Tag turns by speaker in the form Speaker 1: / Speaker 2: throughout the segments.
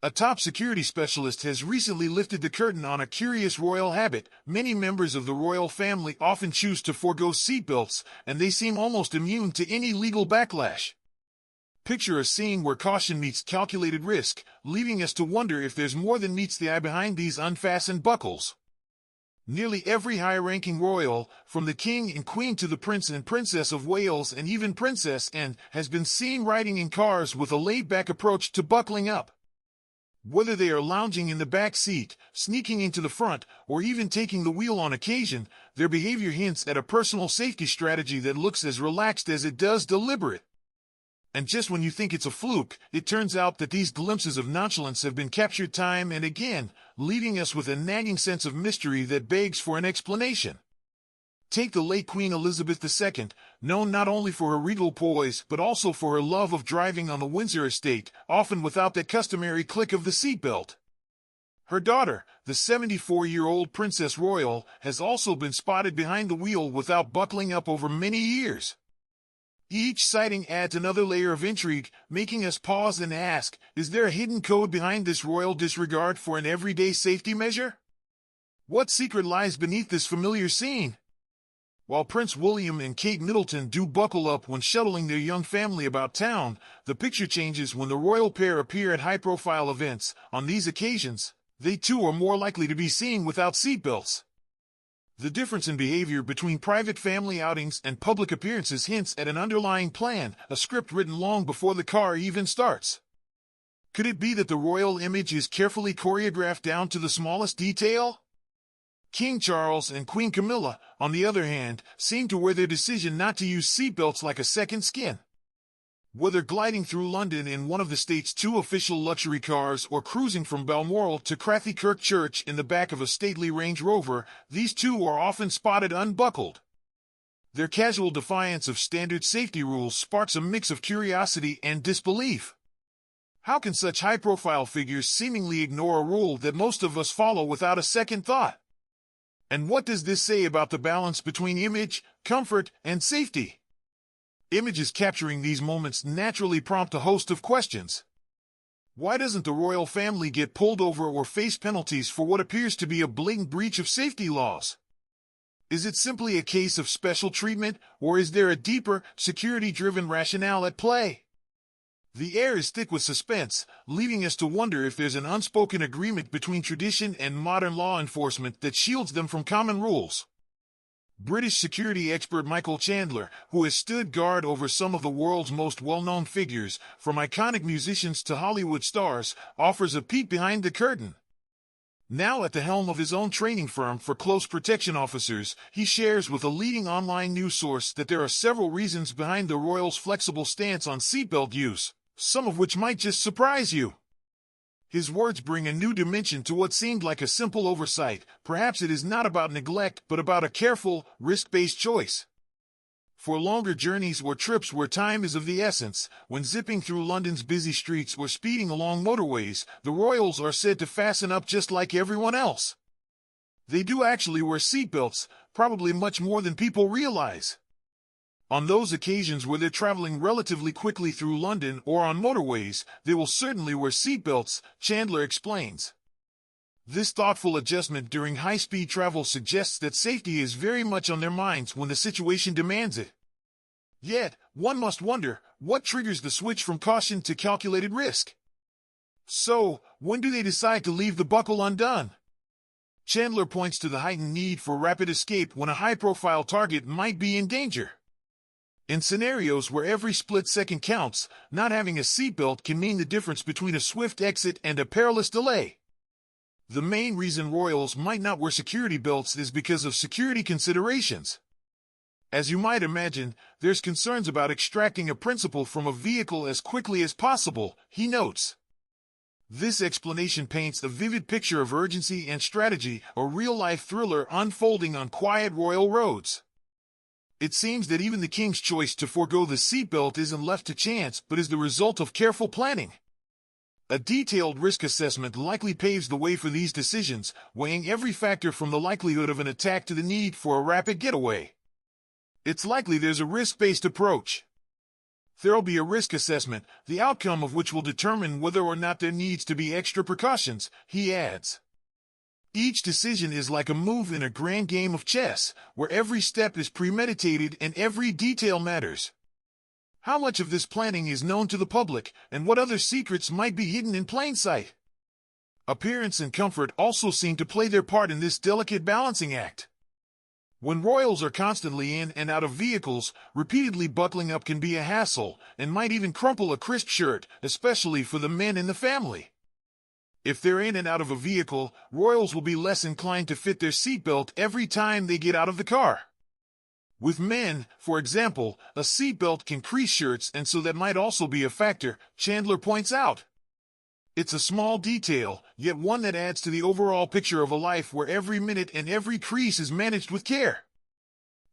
Speaker 1: A top security specialist has recently lifted the curtain on a curious royal habit. Many members of the royal family often choose to forego seatbelts, and they seem almost immune to any legal backlash. Picture a scene where caution meets calculated risk, leaving us to wonder if there's more than meets the eye behind these unfastened buckles. Nearly every high-ranking royal, from the king and queen to the prince and princess of Wales and even Princess Anne, has been seen riding in cars with a laid-back approach to buckling up. Whether they are lounging in the back seat, sneaking into the front, or even taking the wheel on occasion, their behavior hints at a personal safety strategy that looks as relaxed as it does deliberate. And just when you think it's a fluke, it turns out that these glimpses of nonchalance have been captured time and again, leaving us with a nagging sense of mystery that begs for an explanation. Take the late Queen Elizabeth II, known not only for her regal poise but also for her love of driving on the Windsor estate, often without that customary click of the seatbelt. Her daughter, the 74-year-old Princess Royal, has also been spotted behind the wheel without buckling up over many years. Each sighting adds another layer of intrigue, making us pause and ask, is there a hidden code behind this royal disregard for an everyday safety measure? What secret lies beneath this familiar scene? While Prince William and Kate Middleton do buckle up when shuttling their young family about town, the picture changes when the royal pair appear at high-profile events. On these occasions, they too are more likely to be seen without seatbelts. The difference in behavior between private family outings and public appearances hints at an underlying plan, a script written long before the car even starts. Could it be that the royal image is carefully choreographed down to the smallest detail? King Charles and Queen Camilla, on the other hand, seem to wear their decision not to use seatbelts like a second skin. Whether gliding through London in one of the state's two official luxury cars or cruising from Balmoral to Crathy Kirk Church in the back of a stately Range Rover, these two are often spotted unbuckled. Their casual defiance of standard safety rules sparks a mix of curiosity and disbelief. How can such high-profile figures seemingly ignore a rule that most of us follow without a second thought? And what does this say about the balance between image, comfort, and safety? Images capturing these moments naturally prompt a host of questions. Why doesn't the royal family get pulled over or face penalties for what appears to be a blatant breach of safety laws? Is it simply a case of special treatment, or is there a deeper, security-driven rationale at play? The air is thick with suspense, leaving us to wonder if there's an unspoken agreement between tradition and modern law enforcement that shields them from common rules. British security expert Michael Chandler, who has stood guard over some of the world's most well-known figures, from iconic musicians to Hollywood stars, offers a peek behind the curtain. Now at the helm of his own training firm for close protection officers, he shares with a leading online news source that there are several reasons behind the royals' flexible stance on seatbelt use, some of which might just surprise you. His words bring a new dimension to what seemed like a simple oversight. Perhaps it is not about neglect, but about a careful, risk-based choice. For longer journeys or trips where time is of the essence, when zipping through London's busy streets or speeding along motorways, the royals are said to fasten up just like everyone else. They do actually wear seatbelts, probably much more than people realize. On those occasions where they're traveling relatively quickly through London or on motorways, they will certainly wear seatbelts, Chandler explains. This thoughtful adjustment during high-speed travel suggests that safety is very much on their minds when the situation demands it. Yet, one must wonder, what triggers the switch from caution to calculated risk? So, when do they decide to leave the buckle undone? Chandler points to the heightened need for rapid escape when a high-profile target might be in danger. In scenarios where every split second counts, not having a seatbelt can mean the difference between a swift exit and a perilous delay. The main reason royals might not wear security belts is because of security considerations. As you might imagine, there's concerns about extracting a principal from a vehicle as quickly as possible, he notes. This explanation paints a vivid picture of urgency and strategy, a real-life thriller unfolding on quiet royal roads. It seems that even the king's choice to forego the seatbelt isn't left to chance but is the result of careful planning. A detailed risk assessment likely paves the way for these decisions, weighing every factor from the likelihood of an attack to the need for a rapid getaway. It's likely there's a risk-based approach. There'll be a risk assessment, the outcome of which will determine whether or not there needs to be extra precautions, he adds. Each decision is like a move in a grand game of chess, where every step is premeditated and every detail matters. How much of this planning is known to the public, and what other secrets might be hidden in plain sight? Appearance and comfort also seem to play their part in this delicate balancing act. When royals are constantly in and out of vehicles, repeatedly buckling up can be a hassle, and might even crumple a crisp shirt, especially for the men in the family. If they're in and out of a vehicle, royals will be less inclined to fit their seatbelt every time they get out of the car. With men, for example, a seatbelt can crease shirts, and so that might also be a factor, Chandler points out. It's a small detail, yet one that adds to the overall picture of a life where every minute and every crease is managed with care.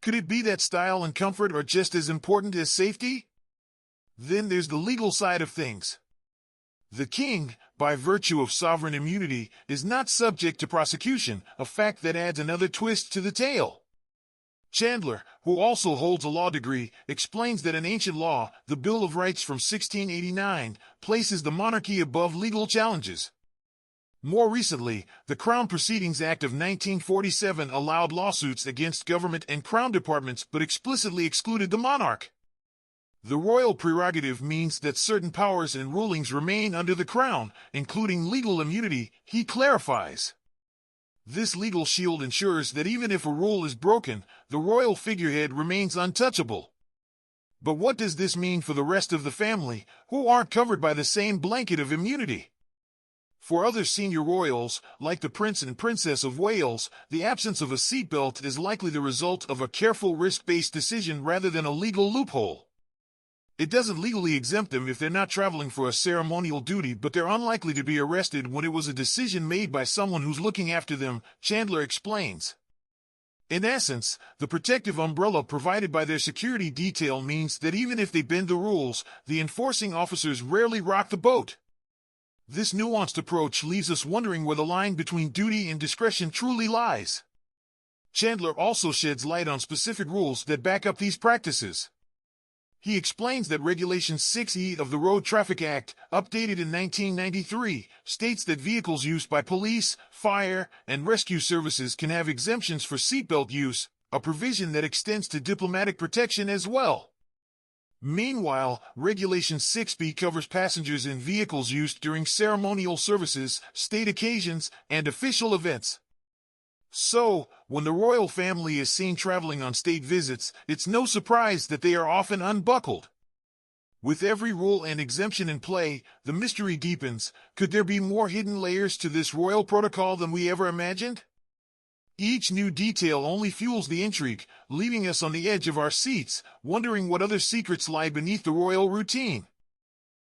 Speaker 1: Could it be that style and comfort are just as important as safety? Then there's the legal side of things. The king, by virtue of sovereign immunity, is not subject to prosecution, a fact that adds another twist to the tale. Chandler, who also holds a law degree, explains that an ancient law, the Bill of Rights from 1689, places the monarchy above legal challenges. More recently, the Crown Proceedings Act of 1947 allowed lawsuits against government and crown departments but explicitly excluded the monarch. The royal prerogative means that certain powers and rulings remain under the crown, including legal immunity, he clarifies. This legal shield ensures that even if a rule is broken, the royal figurehead remains untouchable. But what does this mean for the rest of the family, who aren't covered by the same blanket of immunity? For other senior royals, like the Prince and Princess of Wales, the absence of a seatbelt is likely the result of a careful risk-based decision rather than a legal loophole. It doesn't legally exempt them if they're not traveling for a ceremonial duty, but they're unlikely to be arrested when it was a decision made by someone who's looking after them, Chandler explains. In essence, the protective umbrella provided by their security detail means that even if they bend the rules, the enforcing officers rarely rock the boat. This nuanced approach leaves us wondering where the line between duty and discretion truly lies. Chandler also sheds light on specific rules that back up these practices. He explains that Regulation 6E of the Road Traffic Act, updated in 1993, states that vehicles used by police, fire, and rescue services can have exemptions for seatbelt use, a provision that extends to diplomatic protection as well. Meanwhile, Regulation 6B covers passengers in vehicles used during ceremonial services, state occasions, and official events. So, when the royal family is seen traveling on state visits, it's no surprise that they are often unbuckled. With every rule and exemption in play, the mystery deepens. Could there be more hidden layers to this royal protocol than we ever imagined? Each new detail only fuels the intrigue, leaving us on the edge of our seats, wondering what other secrets lie beneath the royal routine.